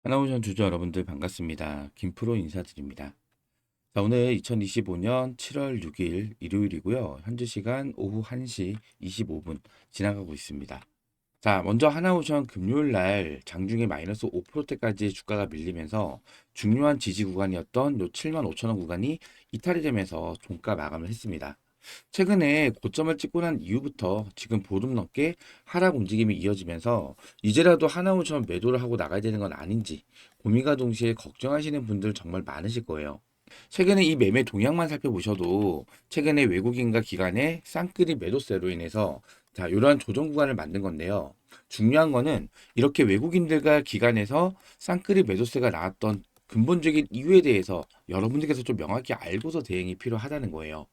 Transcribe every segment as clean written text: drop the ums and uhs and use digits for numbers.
하나오션 주주 여러분들 반갑습니다. 김프로 인사드립니다. 자, 오늘 2025년 7월 6일 일요일이고요. 현재 시간 오후 1시 25분 지나가고 있습니다. 자, 먼저 하나오션 금요일 날 장중에 마이너스 5%대까지 주가가 밀리면서 중요한 지지 구간이었던 요 7만 5천 원 구간이 이탈이 되면서 종가 마감을 했습니다. 최근에 고점을 찍고 난 이후부터 지금 보름 넘게 하락 움직임이 이어지면서 이제라도 하나오션 매도를 하고 나가야 되는 건 아닌지 고민과 동시에 걱정하시는 분들 정말 많으실 거예요. 최근에 이 매매 동향만 살펴보셔도 최근에 외국인과 기관의 쌍끌이 매도세로 인해서 이러한 조정 구간을 만든 건데요. 중요한 거는 이렇게 외국인들과 기관에서 쌍끌이 매도세가 나왔던 근본적인 이유에 대해서 여러분들께서 좀 명확히 알고서 대응이 필요하다는 거예요.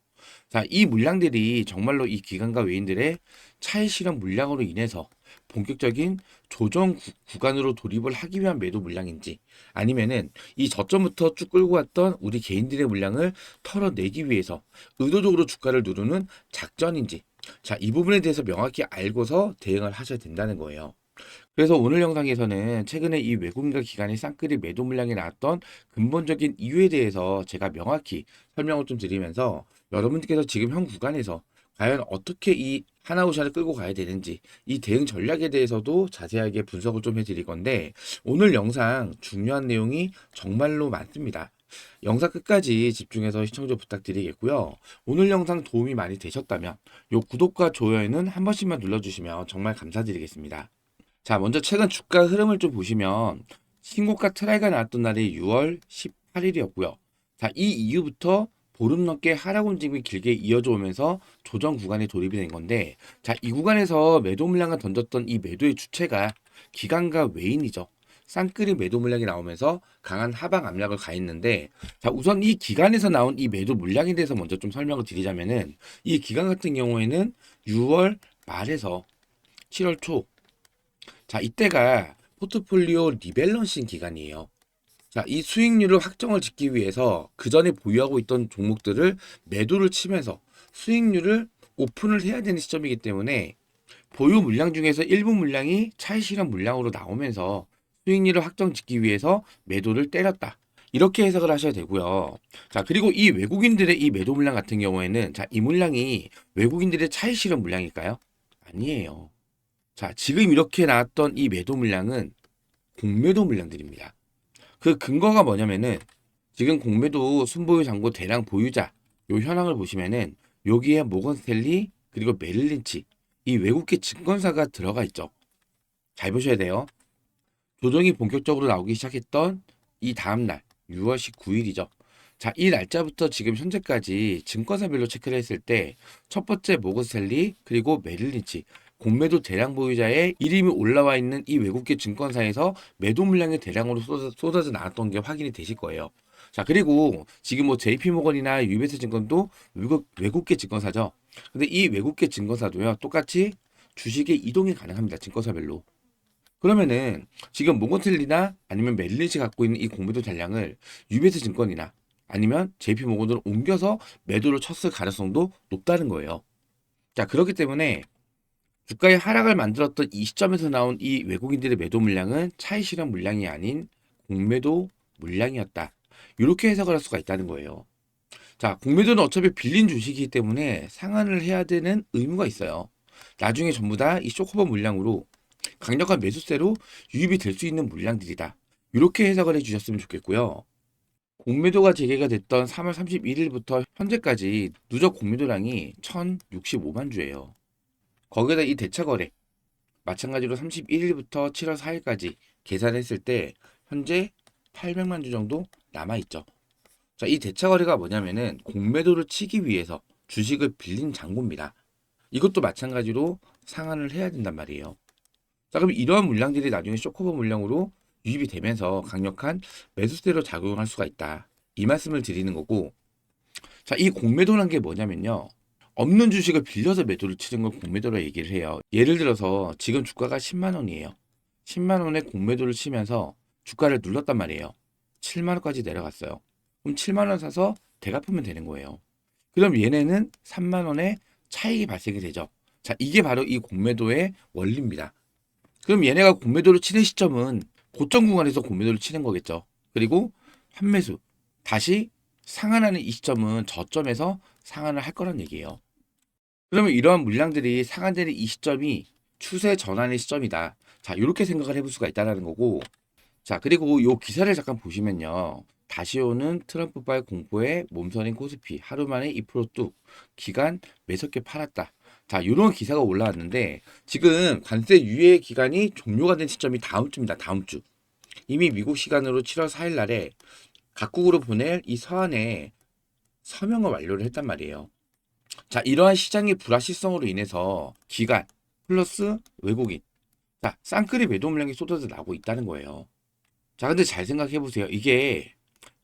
자, 이 물량들이 정말로 이 기관과 외인들의 차익 실현 물량으로 인해서 본격적인 조정 구간으로 돌입을 하기 위한 매도 물량인지 아니면은 이 저점부터 쭉 끌고 왔던 우리 개인들의 물량을 털어내기 위해서 의도적으로 주가를 누르는 작전인지 자, 이 부분에 대해서 명확히 알고서 대응을 하셔야 된다는 거예요. 그래서 오늘 영상에서는 최근에 이 외국인과 기관의 쌍끌이 매도 물량이 나왔던 근본적인 이유에 대해서 제가 명확히 설명을 좀 드리면서 여러분께서 지금 현 구간에서 과연 어떻게 이 하나오션을 끌고 가야 되는지 이 대응 전략에 대해서도 자세하게 분석을 좀 해드릴 건데 오늘 영상 중요한 내용이 정말로 많습니다. 영상 끝까지 집중해서 시청자 부탁드리겠고요. 오늘 영상 도움이 많이 되셨다면 요 구독과 좋아요는 한 번씩만 눌러주시면 정말 감사드리겠습니다. 자, 먼저 최근 주가 흐름을 좀 보시면 신고가 트라이가 나왔던 날이 6월 18일이었고요. 자, 이 이후부터 보름 넘게 하락 움직임이 길게 이어져 오면서 조정 구간에 돌입이 된 건데, 자, 이 구간에서 매도 물량을 던졌던 이 매도의 주체가 기관과 외인이죠. 쌍끌이 매도 물량이 나오면서 강한 하방 압력을 가했는데, 자, 우선 이 기관에서 나온 이 매도 물량에 대해서 먼저 좀 설명을 드리자면은, 이 기관 같은 경우에는 6월 말에서 7월 초, 자, 이때가 포트폴리오 리밸런싱 기간이에요. 자, 이 수익률을 확정을 짓기 위해서 그 전에 보유하고 있던 종목들을 매도를 치면서 수익률을 오픈을 해야 되는 시점이기 때문에 보유 물량 중에서 일부 물량이 차익 실현 물량으로 나오면서 수익률을 확정 짓기 위해서 매도를 때렸다. 이렇게 해석을 하셔야 되고요. 자, 그리고 이 외국인들의 이 매도 물량 같은 경우에는 자, 이 물량이 외국인들의 차익 실현 물량일까요? 아니에요. 자, 지금 이렇게 나왔던 이 매도 물량은 공매도 물량들입니다. 그 근거가 뭐냐면은 지금 공매도 순보유 잔고 대량 보유자 요 현황을 보시면은 여기에 모건 스탠리 그리고 메릴 린치 이 외국계 증권사가 들어가 있죠. 잘 보셔야 돼요. 조정이 본격적으로 나오기 시작했던 이 다음 날 6월 19일이죠. 자, 이 날짜부터 지금 현재까지 증권사별로 체크를 했을 때 첫 번째 모건 스탠리 그리고 메릴 린치 공매도 대량 보유자의 이름이 올라와 있는 이 외국계 증권사에서 매도 물량이 대량으로 쏟아져 나왔던 게 확인이 되실 거예요. 자, 그리고 지금 뭐 JP모건이나 UBS 증권도 외국계 증권사죠. 근데 이 외국계 증권사도요, 똑같이 주식의 이동이 가능합니다. 증권사별로. 그러면은 지금 모건스탠리나 아니면 멜린이 갖고 있는 이 공매도 잔량을 UBS 증권이나 아니면 JP모건으로 옮겨서 매도를 쳤을 가능성도 높다는 거예요. 자, 그렇기 때문에 주가의 하락을 만들었던 이 시점에서 나온 이 외국인들의 매도 물량은 차익 실현 물량이 아닌 공매도 물량이었다. 이렇게 해석을 할 수가 있다는 거예요. 자, 공매도는 어차피 빌린 주식이기 때문에 상환을 해야 되는 의무가 있어요. 나중에 전부 다 이 쇼커버 물량으로 강력한 매수세로 유입이 될 수 있는 물량들이다. 이렇게 해석을 해주셨으면 좋겠고요. 공매도가 재개가 됐던 3월 31일부터 현재까지 누적 공매도량이 1,065만 주예요. 거기에다 이 대차 거래 마찬가지로 31일부터 7월 4일까지 계산했을 때 현재 800만 주 정도 남아 있죠. 자, 이 대차 거래가 뭐냐면은 공매도를 치기 위해서 주식을 빌린 잔고입니다. 이것도 마찬가지로 상환을 해야 된단 말이에요. 자, 그럼 이러한 물량들이 나중에 쇼커버 물량으로 유입이 되면서 강력한 매수세로 작용할 수가 있다. 이 말씀을 드리는 거고, 자, 이 공매도란 게 뭐냐면요. 없는 주식을 빌려서 매도를 치는 걸 공매도로 얘기를 해요. 예를 들어서 지금 주가가 10만 원이에요. 10만 원에 공매도를 치면서 주가를 눌렀단 말이에요. 7만 원까지 내려갔어요. 그럼 7만 원 사서 대갚으면 되는 거예요. 그럼 얘네는 3만 원의 차익이 발생이 되죠. 자, 이게 바로 이 공매도의 원리입니다. 그럼 얘네가 공매도를 치는 시점은 고점 구간에서 공매도를 치는 거겠죠. 그리고 환매수 다시 상한하는 이 시점은 저점에서 상한을 할 거란 얘기예요. 그러면 이러한 물량들이 상한되는 이 시점이 추세 전환의 시점이다. 자, 이렇게 생각을 해볼 수가 있다는 거고, 자, 그리고 이 기사를 잠깐 보시면요. 다시 오는 트럼프발 공포에 몸서린 코스피 하루 만에 2% 뚝 기간 매섭게 팔았다. 자, 이런 기사가 올라왔는데 지금 관세 유예 기간이 종료가 된 시점이 다음 주입니다. 다음 주. 이미 미국 시간으로 7월 4일 날에 각국으로 보낼 이 서한에 서명을 완료를 했단 말이에요. 자, 이러한 시장의 불확실성으로 인해서 기관 플러스 외국인, 자, 쌍끌이 매도 물량이 쏟아져 나오고 있다는 거예요. 자, 근데 잘 생각해 보세요. 이게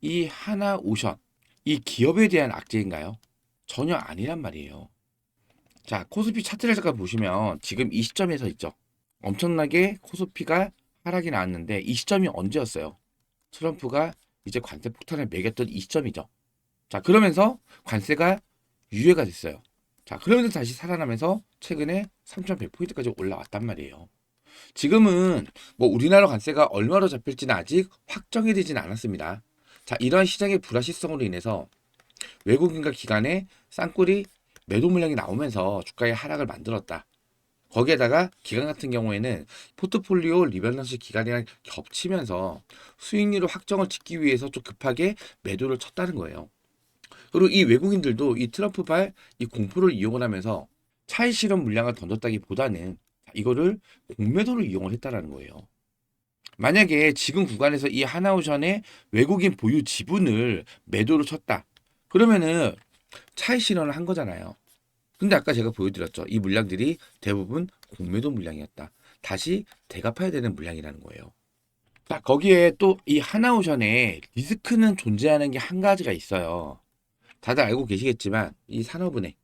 이 하나오션, 이 기업에 대한 악재인가요? 전혀 아니란 말이에요. 자, 코스피 차트를 잠깐 보시면 지금 이 시점에서 있죠. 엄청나게 코스피가 하락이 나왔는데 이 시점이 언제였어요? 트럼프가 이제 관세 폭탄을 매겼던 이 시점이죠. 자, 그러면서 관세가 유예가 됐어요. 자, 그러면서 다시 살아나면서 최근에 3,100포인트까지 올라왔단 말이에요. 지금은 뭐 우리나라 관세가 얼마로 잡힐지는 아직 확정이 되지는 않았습니다. 자, 이러한 시장의 불확실성으로 인해서 외국인과 기관의 쌍끌이 매도 물량이 나오면서 주가의 하락을 만들었다. 거기에다가 기관 같은 경우에는 포트폴리오 리밸런스 기간이랑 겹치면서 수익률을 확정을 짓기 위해서 좀 급하게 매도를 쳤다는 거예요. 그리고 이 외국인들도 이 트럼프발 이 공포를 이용을 하면서 차익 실현 물량을 던졌다기보다는 이거를 공매도를 이용을 했다라는 거예요. 만약에 지금 구간에서 이 하나오션의 외국인 보유 지분을 매도로 쳤다. 그러면은 차익 실현을 한 거잖아요. 근데 아까 제가 보여드렸죠. 이 물량들이 대부분 공매도 물량이었다. 다시 대갚아야 되는 물량이라는 거예요. 자, 거기에 또 이 하나오션에 리스크는 존재하는 게 한 가지가 있어요. 다들 알고 계시겠지만 이 산업은행이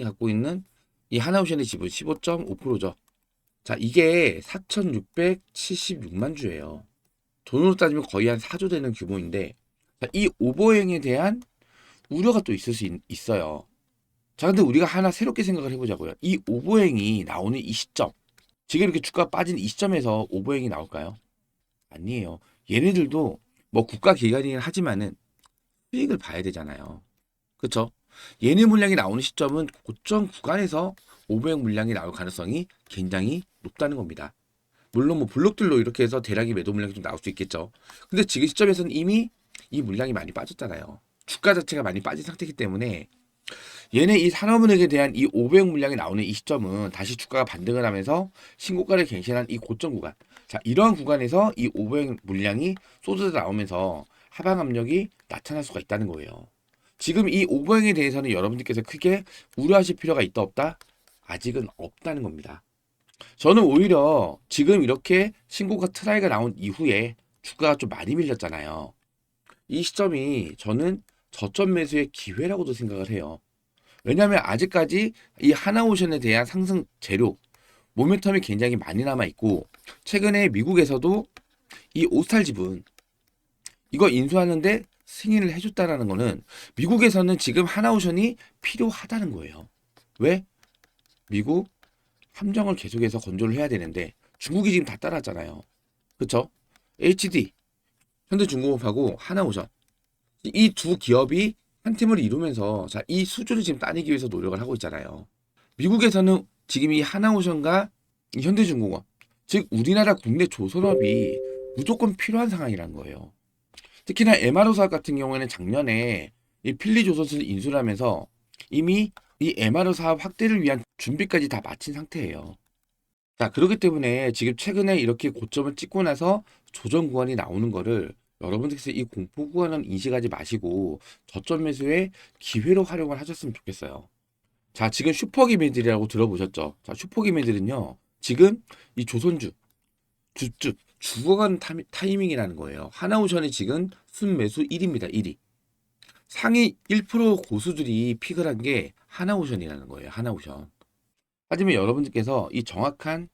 갖고 있는 이 하나오션의 지분 15.5%죠. 자, 이게 4,676만 주예요. 돈으로 따지면 거의 한 4조 되는 규모인데, 자, 이 오버행에 대한 우려가 또 있을 수 있어요. 자, 근데 우리가 하나 새롭게 생각을 해보자고요. 이 오버행이 나오는 이 시점, 지금 이렇게 주가 빠진 이 시점에서 오버행이 나올까요? 아니에요. 얘네들도 뭐 국가 기관이긴 하지만은 수익을 봐야 되잖아요. 그쵸? 얘네 물량이 나오는 시점은 고점 구간에서 오버행 물량이 나올 가능성이 굉장히 높다는 겁니다. 물론 뭐 블록들로 이렇게 해서 대량의 매도 물량이 좀 나올 수 있겠죠. 근데 지금 시점에서는 이미 이 물량이 많이 빠졌잖아요. 주가 자체가 많이 빠진 상태이기 때문에 얘네 이 산업은행에 대한 이 500 물량이 나오는 이 시점은 다시 주가가 반등을 하면서 신고가를 갱신한 이 고점 구간. 자, 이러한 구간에서 이 500 물량이 쏟아져 나오면서 하방 압력이 나타날 수가 있다는 거예요. 지금 이 500에 대해서는 여러분들께서 크게 우려하실 필요가 있다 없다? 아직은 없다는 겁니다. 저는 오히려 지금 이렇게 신고가 트라이가 나온 이후에 주가가 좀 많이 밀렸잖아요. 이 시점이 저는 저점 매수의 기회라고도 생각을 해요. 왜냐하면 아직까지 이 하나오션에 대한 상승 재료, 모멘텀이 굉장히 많이 남아 있고, 최근에 미국에서도 이 오스탈 지분 이거 인수하는데 승인을 해줬다라는 거는 미국에서는 지금 하나오션이 필요하다는 거예요. 왜? 미국 함정을 계속해서 건조를 해야 되는데 중국이 지금 다 따라왔잖아요. 그쵸? HD, 현대중공업하고 하나오션 이 두 기업이 한 팀을 이루면서 자, 이 수주를 지금 따내기 위해서 노력을 하고 있잖아요. 미국에서는 지금 이 하나오션과 이 현대중공업, 즉 우리나라 국내 조선업이 무조건 필요한 상황이라는 거예요. 특히나 MRO 사업 같은 경우에는 작년에 이 필리조선을 인수를 하면서 이미 이 MRO 사업 확대를 위한 준비까지 다 마친 상태예요. 자, 그렇기 때문에 지금 최근에 이렇게 고점을 찍고 나서 조정 구간이 나오는 거를 여러분들께서 이 공포 구간은 인식하지 마시고 저점 매수의 기회로 활용을 하셨으면 좋겠어요. 자, 지금 슈퍼기매들이라고 들어보셨죠? 자, 슈퍼기매들은요, 지금 이 조선주, 주쭉, 죽어가는 타이밍이라는 거예요. 하나오션이 지금 순매수 1위입니다. 1위. 상위 1% 고수들이 픽을 한 게 하나오션이라는 거예요. 하나오션. 하지만 여러분들께서 이 정확한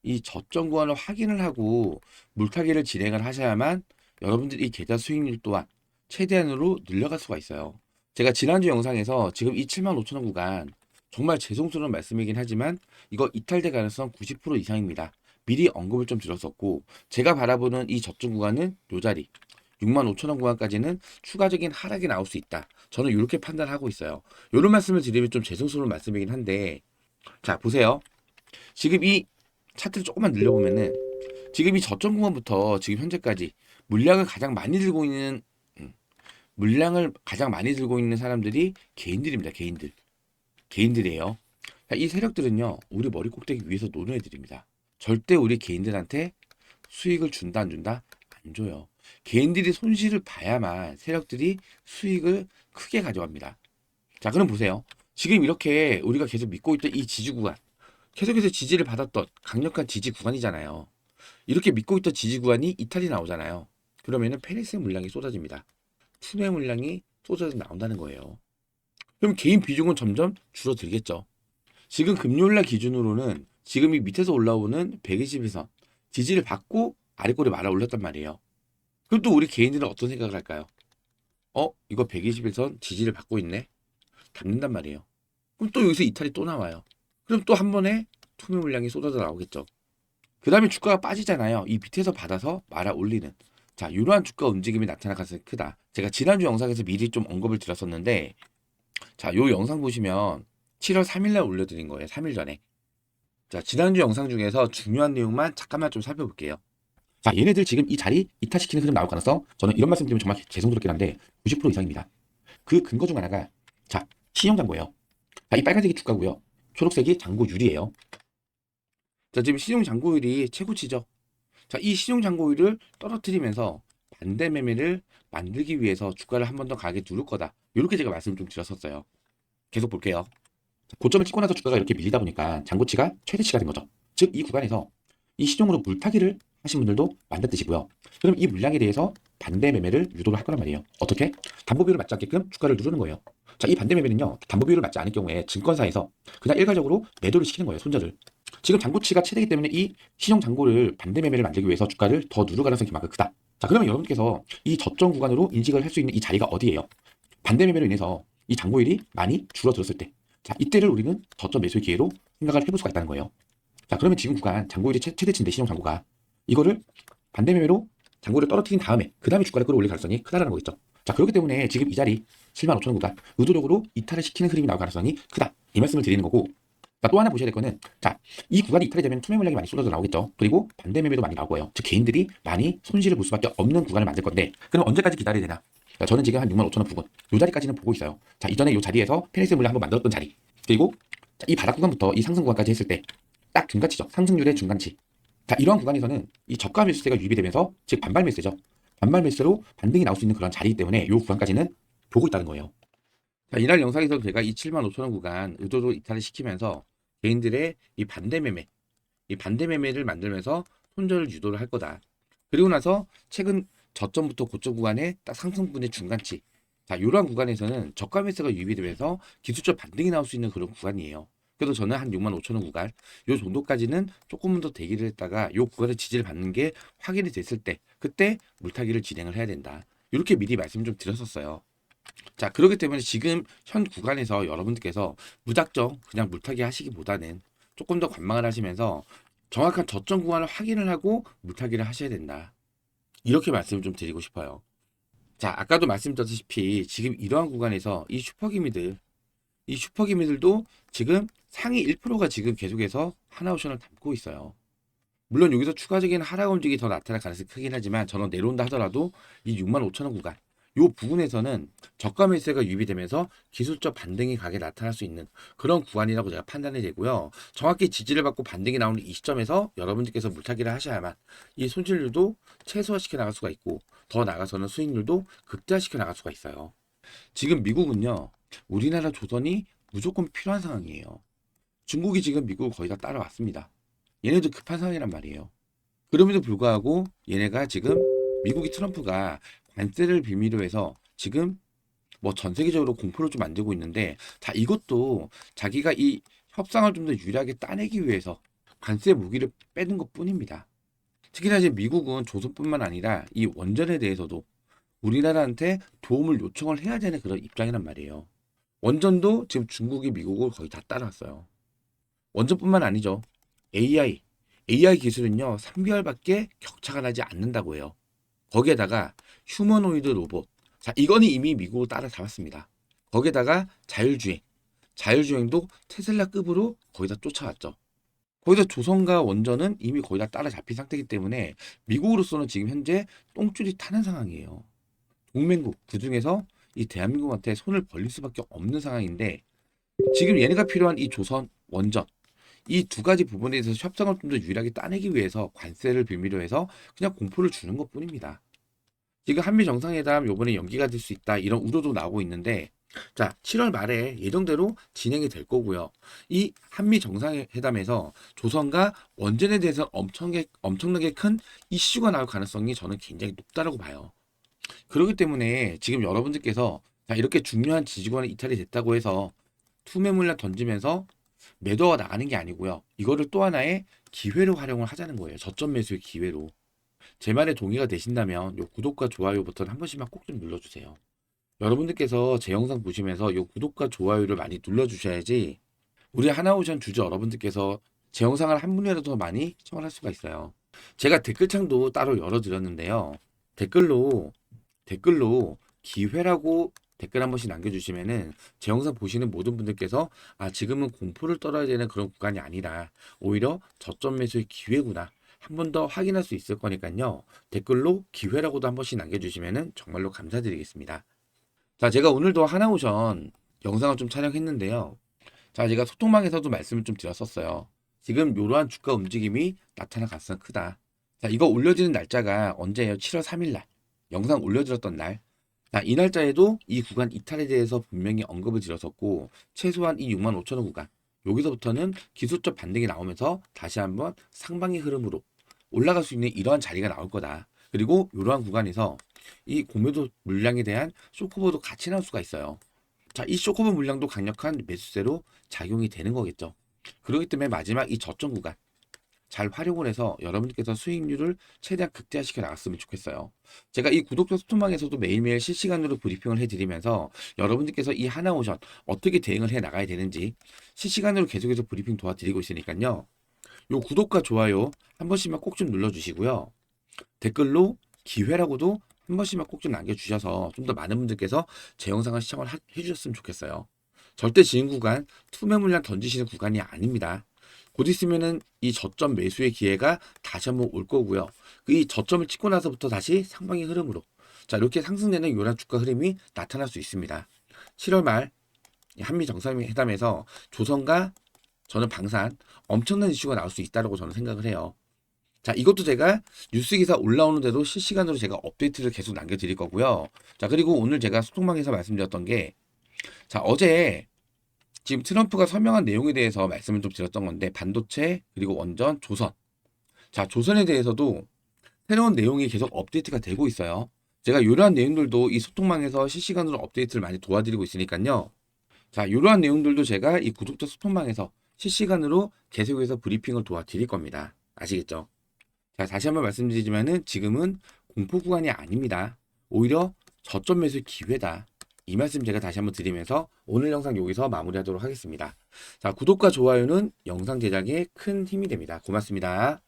이 저점 구간을 확인을 하고 물타기를 진행을 하셔야만 여러분들 이 계좌 수익률 또한 최대한으로 늘려갈 수가 있어요. 제가 지난주 영상에서 지금 이 75,000원 구간 정말 죄송스러운 말씀이긴 하지만 이거 이탈될 가능성 90% 이상입니다. 미리 언급을 좀 드렸었고, 제가 바라보는 이 저점 구간은 요 자리 65,000원 구간까지는 추가적인 하락이 나올 수 있다. 저는 이렇게 판단하고 있어요. 이런 말씀을 드리면 좀 죄송스러운 말씀이긴 한데, 자 보세요. 지금 이 차트를 조금만 늘려보면은 지금 이 저점 구간부터 지금 현재까지 물량을 가장 많이 들고 있는 물량을 가장 많이 들고 있는 사람들이 개인들입니다. 개인들이에요. 이 세력들은요, 우리 머리 꼭대기 위에서 노는 애들입니다. 절대 우리 개인들한테 수익을 준다 안 준다? 안 줘요. 개인들이 손실을 봐야만 세력들이 수익을 크게 가져갑니다. 자, 그럼 보세요. 지금 이렇게 우리가 계속 믿고 있던 이 지지 구간, 계속해서 지지를 받았던 강력한 지지 구간이잖아요. 이렇게 믿고 있던 지지 구간이 이탈이 나오잖아요. 그러면은 페니스 물량이 쏟아집니다. 투매 물량이 쏟아져 나온다는 거예요. 그럼 개인 비중은 점점 줄어들겠죠. 지금 금요일날 기준으로는 지금 이 밑에서 올라오는 120일선 지지를 받고 아래꼬리 말아 올렸단 말이에요. 그럼 또 우리 개인들은 어떤 생각을 할까요? 이거 120일선 지지를 받고 있네? 잡는단 말이에요. 그럼 또 여기서 이탈이 또 나와요. 그럼 또 한 번에 투매 물량이 쏟아져 나오겠죠. 그 다음에 주가가 빠지잖아요. 이 밑에서 받아서 말아 올리는. 자, 이러한 주가 움직임이 나타날 가능성이 크다. 제가 지난주 영상에서 미리 좀 언급을 드렸었는데, 자, 요 영상 보시면 7월 3일날 올려드린 거예요. 3일 전에. 자, 지난주 영상 중에서 중요한 내용만 잠깐만 좀 살펴볼게요. 자, 얘네들 지금 이 자리 이탈시키는 흐름 나올 가능성, 저는 이런 말씀 드리면 정말 죄송스럽긴 한데 90% 이상입니다. 그 근거 중 하나가, 자, 신용장고예요. 자, 이 빨간색이 주가고요. 초록색이 장고율이에요. 자, 지금 신용장고율이 최고치죠. 자, 이 신용장고율을 떨어뜨리면서 반대 매매를 만들기 위해서 주가를 한 번 더 가게 누를 거다. 이렇게 제가 말씀을 좀 드렸었어요. 계속 볼게요. 고점을 찍고 나서 주가가 이렇게 밀리다 보니까 장고치가 최대치가 된 거죠. 즉, 이 구간에서 이 신용으로 물타기를 하신 분들도 많다는 뜻이고요. 그럼 이 물량에 대해서 반대 매매를 유도를 할 거란 말이에요. 어떻게? 담보 비율을 맞지 않게끔 주가를 누르는 거예요. 자, 이 반대 매매는요, 담보 비율을 맞지 않을 경우에 증권사에서 그냥 일괄적으로 매도를 시키는 거예요. 손절을. 지금 장고치가 최대이기 때문에 이 신용 장고를 반대 매매를 만들기 위해서 주가를 더 누를 가능성이 그만큼 크다. 자, 그러면 여러분께서 이 저점 구간으로 인식을 할 수 있는 이 자리가 어디예요? 반대 매매로 인해서 이 장고율이 많이 줄어들었을 때. 자, 이때를 우리는 저점 매수의 기회로 생각을 해볼 수가 있다는 거예요. 자, 그러면 지금 구간 장고율이 최대치인데 신용 장고가 이거를 반대 매매로 장고를 떨어뜨린 다음에 그 다음에 주가를 끌어올릴 가능성이 크다라는 거겠죠. 자, 그렇기 때문에 지금 이 자리 75,000원 구간 의도적으로 이탈을 시키는 흐름이 나올 가능성이 크다. 이 말씀을 드리는 거고, 자, 또 하나 보셔야 될 거는, 자, 이 구간이 이탈이 되면 투매 물량이 많이 쏟아져 나오겠죠. 그리고 반대 매매도 많이 나올 거예요. 즉 개인들이 많이 손실을 볼 수밖에 없는 구간을 만들 건데, 그럼 언제까지 기다려야 되나? 자, 저는 지금 한 65,000원 부근 이 자리까지는 보고 있어요. 자, 이전에 이 자리에서 페니스 물량 한번 만들었던 자리, 그리고 자, 이 바닥 구간부터 이 상승 구간까지 했을 때 딱 중간치죠. 상승률의 중간치. 자, 이러한 구간에서는 이 저가 매수세가 유입이 되면서, 즉 반발 매수죠. 반발 매수로 반등이 나올 수 있는 그런 자리이기 때문에 이 구간까지는 보고 있다는 거예요. 자, 이날 영상에서 제가 이 75,000원 구간 의도로 이탈을 시키면서 개인들의 이 반대 매매를 만들면서 손절을 유도를 할 거다. 그리고 나서 최근 저점부터 고점 구간에 딱 상승분의 중간치. 자, 이러한 구간에서는 저가 매수가 유입이 되면서 기술적 반등이 나올 수 있는 그런 구간이에요. 그래서 저는 한 65,000원 구간, 요 정도까지는 조금은 더 대기를 했다가 요 구간의 지지를 받는 게 확인이 됐을 때, 그때 물타기를 진행을 해야 된다. 이렇게 미리 말씀 좀 드렸었어요. 자, 그렇기 때문에 지금 현 구간에서 여러분들께서 무작정 그냥 물타기 하시기보다는 조금 더 관망을 하시면서 정확한 저점 구간을 확인을 하고 물타기를 하셔야 된다. 이렇게 말씀을 좀 드리고 싶어요. 자, 아까도 말씀드렸다시피 지금 이러한 구간에서 이 슈퍼기미들도 지금 상위 1%가 지금 계속해서 하나오션을 담고 있어요. 물론 여기서 추가적인 하락 움직임이 더 나타날 가능성이 크긴 하지만 저는 내려온다 하더라도 이 65,000원 구간 이 부분에서는 저가 매수가 유입이 되면서 기술적 반등이 가게 나타날 수 있는 그런 구간이라고 제가 판단이 되고요. 정확히 지지를 받고 반등이 나오는 이 시점에서 여러분들께서 물타기를 하셔야만 이 손실률도 최소화시켜 나갈 수가 있고 더 나아가서는 수익률도 극대화시켜 나갈 수가 있어요. 지금 미국은요, 우리나라 조선이 무조건 필요한 상황이에요. 중국이 지금 미국을 거의 다 따라왔습니다. 얘네도 급한 상황이란 말이에요. 그럼에도 불구하고 얘네가 지금 미국이 트럼프가 관세를 빌미로 해서 지금 뭐 전 세계적으로 공포를 좀 만들고 있는데, 자, 이것도 자기가 이 협상을 좀 더 유리하게 따내기 위해서 관세 무기를 빼는 것 뿐입니다. 특히나 이제 미국은 조선뿐만 아니라 이 원전에 대해서도 우리나라한테 도움을 요청을 해야 되는 그런 입장이란 말이에요. 원전도 지금 중국이 미국을 거의 다 따라왔어요. 원전뿐만 아니죠. AI, AI 기술은요, 3개월밖에 격차가 나지 않는다고 해요. 거기에다가 휴머노이드 로봇. 자, 이거는 이미 미국으로 따라잡았습니다. 거기에다가 자율주행. 자율주행도 테슬라급으로 거의 다 쫓아왔죠. 거기다 조선과 원전은 이미 거의 다 따라잡힌 상태이기 때문에 미국으로서는 지금 현재 똥줄이 타는 상황이에요. 동맹국, 그중에서 이 대한민국한테 손을 벌릴 수밖에 없는 상황인데 지금 얘네가 필요한 이 조선, 원전 이 두 가지 부분에 대해서 협상을 좀 더 유일하게 따내기 위해서 관세를 빌미로 해서 그냥 공포를 주는 것뿐입니다. 지금 한미 정상회담 요번에 연기가 될 수 있다 이런 우려도 나오고 있는데 자 7월 말에 예정대로 진행이 될 거고요. 이 한미 정상회담에서 조선과 원전에 대해서 엄청나게 큰 이슈가 나올 가능성이 저는 굉장히 높다라고 봐요. 그렇기 때문에 지금 여러분들께서 자 이렇게 중요한 지지권이 이탈이 됐다고 해서 투매 물량 던지면서 매도가 나가는 게 아니고요. 이거를 또 하나의 기회로 활용을 하자는 거예요. 저점 매수의 기회로. 제 말에 동의가 되신다면 요 구독과 좋아요 버튼 한 번씩만 꼭 좀 눌러주세요. 여러분들께서 제 영상 보시면서 요 구독과 좋아요를 많이 눌러주셔야지 우리 하나오션 주주 여러분들께서 제 영상을 한 분이라도 더 많이 시청할 수가 있어요. 제가 댓글창도 따로 열어드렸는데요. 댓글로 기회라고 댓글 한 번씩 남겨주시면은 제 영상 보시는 모든 분들께서 아 지금은 공포를 떨어야 되는 그런 구간이 아니라 오히려 저점 매수의 기회구나 한 번 더 확인할 수 있을 거니까요. 댓글로 기회라고도 한 번씩 남겨주시면은 정말로 감사드리겠습니다. 자 제가 오늘도 하나오션 영상을 좀 촬영했는데요. 자 제가 소통방에서도 말씀을 좀 드렸었어요. 지금 이러한 주가 움직임이 나타날 가능성이 크다. 자 이거 올려지는 날짜가 언제예요? 7월 3일 날 영상 올려드렸던 날. 자, 이 날짜에도 이 구간 이탈에 대해서 분명히 언급을 드렸었고 최소한 이 6만 5천 원 구간 여기서부터는 기술적 반등이 나오면서 다시 한번 상방의 흐름으로 올라갈 수 있는 이러한 자리가 나올 거다. 그리고 이러한 구간에서 이 공매도 물량에 대한 쇼크보도 같이 나올 수가 있어요. 자, 이 쇼크보 물량도 강력한 매수세로 작용이 되는 거겠죠. 그렇기 때문에 마지막 이 저점 구간 잘 활용을 해서 여러분들께서 수익률을 최대한 극대화시켜 나갔으면 좋겠어요. 제가 이 구독자 소통방에서도 매일매일 실시간으로 브리핑을 해드리면서 여러분들께서 이 하나오션 어떻게 대응을 해 나가야 되는지 실시간으로 계속해서 브리핑 도와드리고 있으니까요. 요 구독과 좋아요 한 번씩만 꼭 좀 눌러주시고요. 댓글로 기회라고도 한 번씩만 꼭 좀 남겨주셔서 좀 더 많은 분들께서 제 영상을 시청을 해주셨으면 좋겠어요. 절대 지금 구간 투매 물량 던지시는 구간이 아닙니다. 곧 있으면은 이 저점 매수의 기회가 다시 한번 올 거고요. 이 저점을 찍고 나서부터 다시 상방의 흐름으로 자 이렇게 상승되는 요란 주가 흐름이 나타날 수 있습니다. 7월 말 한미 정상회담에서 조선과 저는 방산 엄청난 이슈가 나올 수 있다고 저는 생각을 해요. 자 이것도 제가 뉴스 기사 올라오는 대로 실시간으로 제가 업데이트를 계속 남겨드릴 거고요. 자 그리고 오늘 제가 소통방에서 말씀드렸던 게 자 어제 지금 트럼프가 서명한 내용에 대해서 말씀을 좀 드렸던 건데 반도체 그리고 원전 조선 자 조선에 대해서도 새로운 내용이 계속 업데이트가 되고 있어요. 제가 이러한 내용들도 이 소통망에서 실시간으로 업데이트를 많이 도와드리고 있으니까요. 자 이러한 내용들도 제가 이 구독자 소통망에서 실시간으로 계속해서 브리핑을 도와드릴 겁니다. 아시겠죠? 자 다시 한번 말씀드리지만은 지금은 공포 구간이 아닙니다. 오히려 저점 매수 기회다. 이 말씀 제가 다시 한번 드리면서 오늘 영상 여기서 마무리하도록 하겠습니다. 자, 구독과 좋아요는 영상 제작에 큰 힘이 됩니다. 고맙습니다.